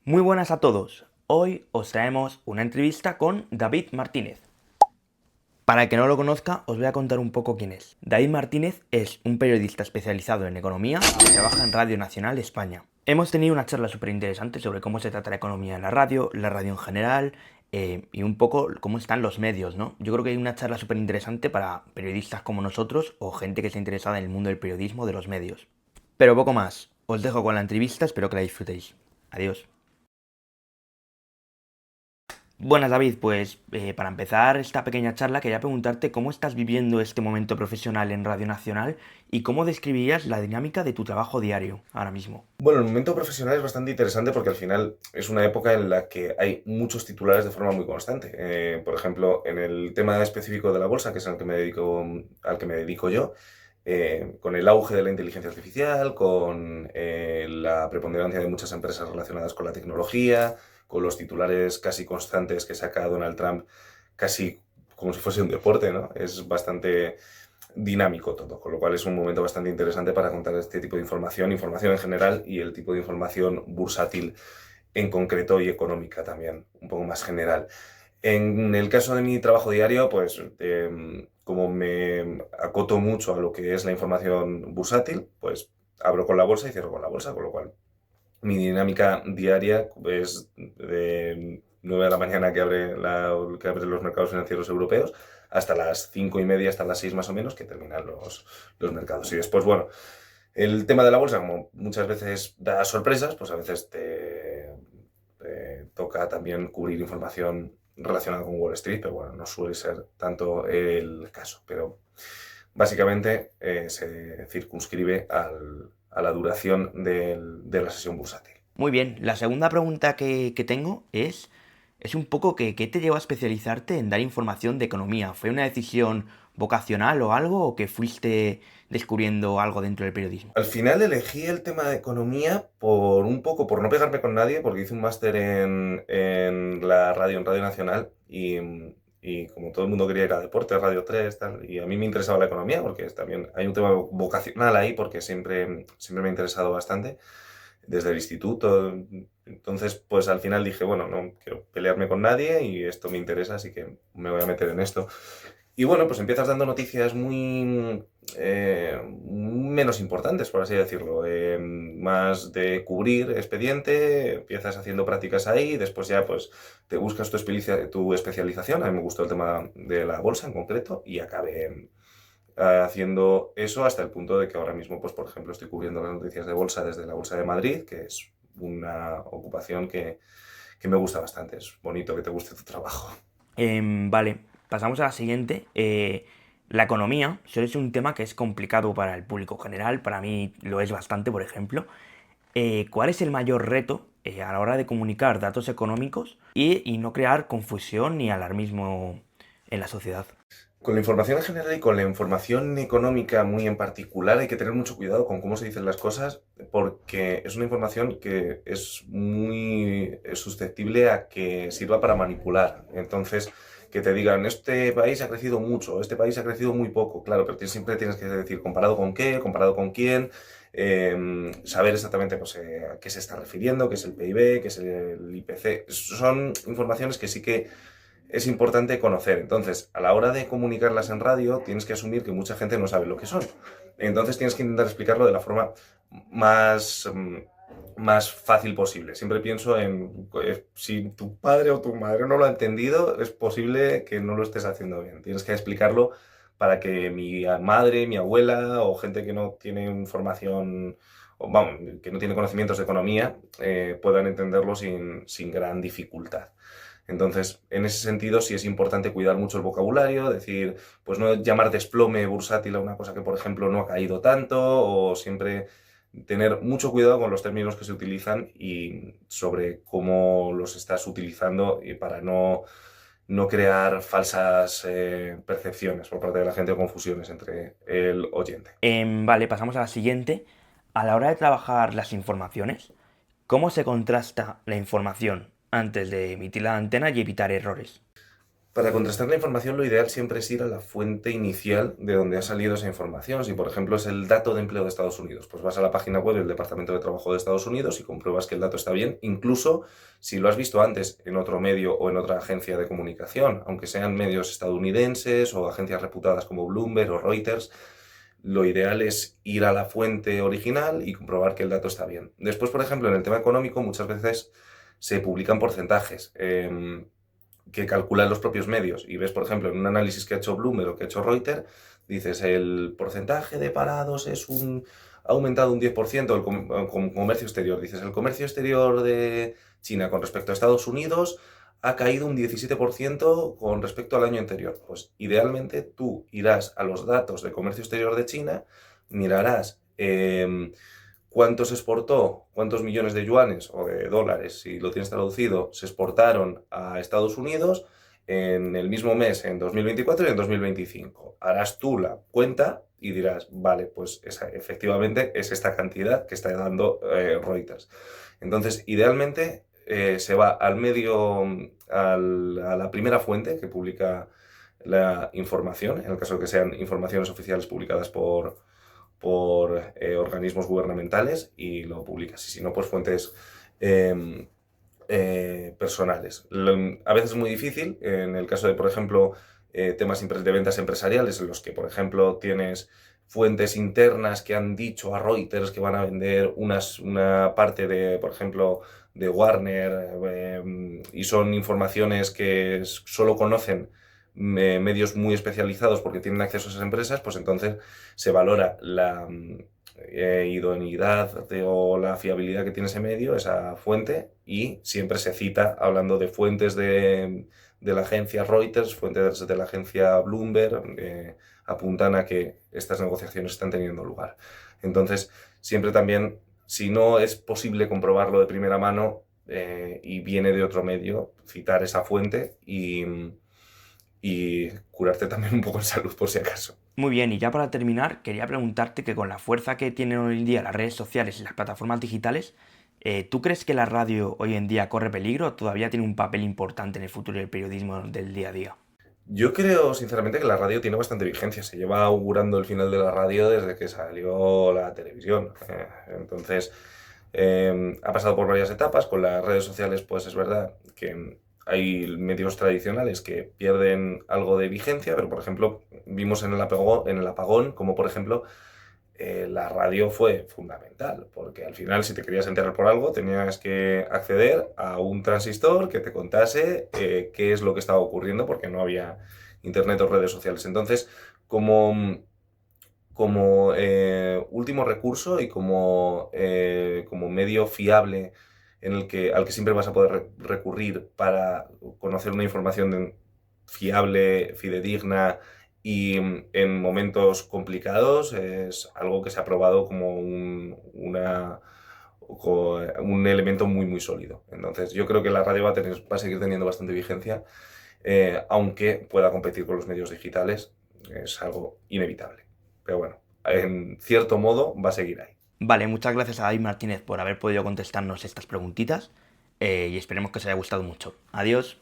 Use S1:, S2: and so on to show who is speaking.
S1: Muy buenas a todos. Hoy os traemos una entrevista con David Martínez. Para el que no lo conozca, os voy a contar un poco quién es. David Martínez es un periodista especializado en economía que trabaja en Radio Nacional España. Hemos tenido una charla súper interesante sobre cómo se trata la economía en la radio en general, y un poco cómo están los medios, ¿no? Yo creo que hay una charla súper interesante para periodistas como nosotros o gente que esté interesada en el mundo del periodismo, de los medios. Pero poco más. Os dejo con la entrevista, espero que la disfrutéis. Adiós. Buenas David, pues para empezar esta pequeña charla quería preguntarte cómo estás viviendo este momento profesional en Radio Nacional y cómo describirías la dinámica de tu trabajo diario ahora mismo.
S2: Bueno, el momento profesional es bastante interesante porque al final es una época en la que hay muchos titulares de forma muy constante. Por ejemplo, en el tema específico de la bolsa, que es al que me dedico yo, con el auge de la inteligencia artificial, con la preponderancia de muchas empresas relacionadas con la tecnología, con los titulares casi constantes que saca Donald Trump, casi como si fuese un deporte, ¿no? Es bastante dinámico todo, con lo cual es un momento bastante interesante para contar este tipo de información, información en general y el tipo de información bursátil en concreto y económica también, un poco más general. En el caso de mi trabajo diario, pues como me acoto mucho a lo que es la información bursátil, pues abro con la bolsa y cierro con la bolsa, con lo cual mi dinámica diaria es de 9 de la mañana que abren los mercados financieros europeos hasta las 5:30, hasta las 6 más o menos, que terminan los mercados. Y después, bueno, el tema de la bolsa, como muchas veces da sorpresas, pues a veces te toca también cubrir información relacionada con Wall Street, pero bueno, no suele ser tanto el caso. Pero básicamente se circunscribe a la duración de la sesión bursátil.
S1: Muy bien, la segunda pregunta que tengo es un poco que, ¿qué te llevó a especializarte en dar información de economía? ¿Fue una decisión vocacional o algo o que fuiste descubriendo algo dentro del periodismo?
S2: Al final elegí el tema de economía por un poco, por no pegarme con nadie, porque hice un máster en Radio Nacional, y como todo el mundo quería ir a deportes, Radio 3 tal, y a mí me interesaba la economía, porque también hay un tema vocacional ahí, porque siempre me ha interesado bastante desde el instituto. Entonces, pues al final dije, bueno, no quiero pelearme con nadie y esto me interesa, así que me voy a meter en esto. Y bueno, pues empiezas dando noticias muy menos importantes, por así decirlo, más de cubrir expediente, empiezas haciendo prácticas ahí, después ya pues te buscas tu especialización. A mí me gustó el tema de la bolsa en concreto y acabé haciendo eso hasta el punto de que ahora mismo, pues por ejemplo, estoy cubriendo las noticias de bolsa desde la Bolsa de Madrid, que es una ocupación que me gusta bastante. Es bonito que te guste tu trabajo.
S1: Vale, pasamos a la siguiente. La economía suele ser un tema que es complicado para el público general, para mí lo es bastante, por ejemplo. ¿Cuál es el mayor reto a la hora de comunicar datos económicos y no crear confusión ni alarmismo en la sociedad?
S2: Con la información en general y con la información económica muy en particular hay que tener mucho cuidado con cómo se dicen las cosas, porque es una información que es muy susceptible a que sirva para manipular. Entonces, que te digan, este país ha crecido mucho, este país ha crecido muy poco, claro, pero siempre tienes que decir comparado con qué, comparado con quién, saber exactamente pues, a qué se está refiriendo, qué es el PIB, qué es el IPC. Son informaciones que sí que es importante conocer. Entonces, a la hora de comunicarlas en radio, tienes que asumir que mucha gente no sabe lo que son. Entonces, tienes que intentar explicarlo de la forma más, más fácil posible. Siempre pienso en si tu padre o tu madre no lo ha entendido, es posible que no lo estés haciendo bien. Tienes que explicarlo para que mi madre, mi abuela o gente que no tiene información, o vamos, que no tiene conocimientos de economía, puedan entenderlo sin gran dificultad. Entonces, en ese sentido, sí es importante cuidar mucho el vocabulario, decir, pues no llamar desplome bursátil a una cosa que, por ejemplo, no ha caído tanto, o siempre tener mucho cuidado con los términos que se utilizan y sobre cómo los estás utilizando y para no crear falsas percepciones por parte de la gente o confusiones entre el oyente.
S1: Vale, pasamos a la siguiente. A la hora de trabajar las informaciones, ¿cómo se contrasta la información antes de emitir la antena y evitar errores?
S2: Para contrastar la información, lo ideal siempre es ir a la fuente inicial de donde ha salido esa información. Si, por ejemplo, es el dato de empleo de Estados Unidos, pues vas a la página web del Departamento de Trabajo de Estados Unidos y compruebas que el dato está bien, incluso si lo has visto antes en otro medio o en otra agencia de comunicación, aunque sean medios estadounidenses o agencias reputadas como Bloomberg o Reuters. Lo ideal es ir a la fuente original y comprobar que el dato está bien. Después, por ejemplo, en el tema económico, muchas veces se publican porcentajes que calculan los propios medios. Y ves, por ejemplo, en un análisis que ha hecho Bloomberg o que ha hecho Reuters, dices, el porcentaje de parados ha aumentado un 10% el comercio exterior. Dices, el comercio exterior de China con respecto a Estados Unidos ha caído un 17% con respecto al año anterior. Pues idealmente tú irás a los datos de comercio exterior de China, mirarás cuánto se exportó, cuántos millones de yuanes o de dólares, si lo tienes traducido, se exportaron a Estados Unidos en el mismo mes, en 2024 y en 2025. Harás tú la cuenta y dirás, vale, pues efectivamente es esta cantidad que está dando Reuters. Entonces, idealmente se va al medio, a la primera fuente que publica la información, en el caso de que sean informaciones oficiales publicadas por organismos gubernamentales, y lo publicas. Y si no, pues fuentes personales. A veces es muy difícil, en el caso de, por ejemplo, temas de ventas empresariales, en los que, por ejemplo, tienes fuentes internas que han dicho a Reuters que van a vender una parte de, por ejemplo, de Warner, y son informaciones que solo conocen medios muy especializados porque tienen acceso a esas empresas, pues entonces se valora la idoneidad o la fiabilidad que tiene ese medio, esa fuente, y siempre se cita hablando de fuentes de la agencia Reuters, fuentes de la agencia Bloomberg, apuntan a que estas negociaciones están teniendo lugar. Entonces, siempre también, si no es posible comprobarlo de primera mano y viene de otro medio, citar esa fuente y curarte también un poco en salud por si acaso.
S1: Muy bien, y ya para terminar, quería preguntarte que con la fuerza que tienen hoy en día las redes sociales y las plataformas digitales, ¿tú crees que la radio hoy en día corre peligro o todavía tiene un papel importante en el futuro del periodismo del día a día?
S2: Yo creo, sinceramente, que la radio tiene bastante vigencia. Se lleva augurando el final de la radio desde que salió la televisión. Entonces, ha pasado por varias etapas. Con las redes sociales, pues es verdad que hay medios tradicionales que pierden algo de vigencia, pero, por ejemplo, vimos en el apagón, como por ejemplo, la radio fue fundamental, porque al final, si te querías enterar por algo, tenías que acceder a un transistor que te contase qué es lo que estaba ocurriendo, porque no había internet o redes sociales. Entonces, como último recurso y como medio fiable al que siempre vas a poder recurrir para conocer una información fiable, fidedigna y en momentos complicados, es algo que se ha probado como un elemento muy, muy sólido. Entonces, yo creo que la radio va a seguir teniendo bastante vigencia, aunque pueda competir con los medios digitales, es algo inevitable. Pero bueno, en cierto modo va a seguir ahí.
S1: Vale, muchas gracias a David Martínez por haber podido contestarnos estas preguntitas y esperemos que os haya gustado mucho. Adiós.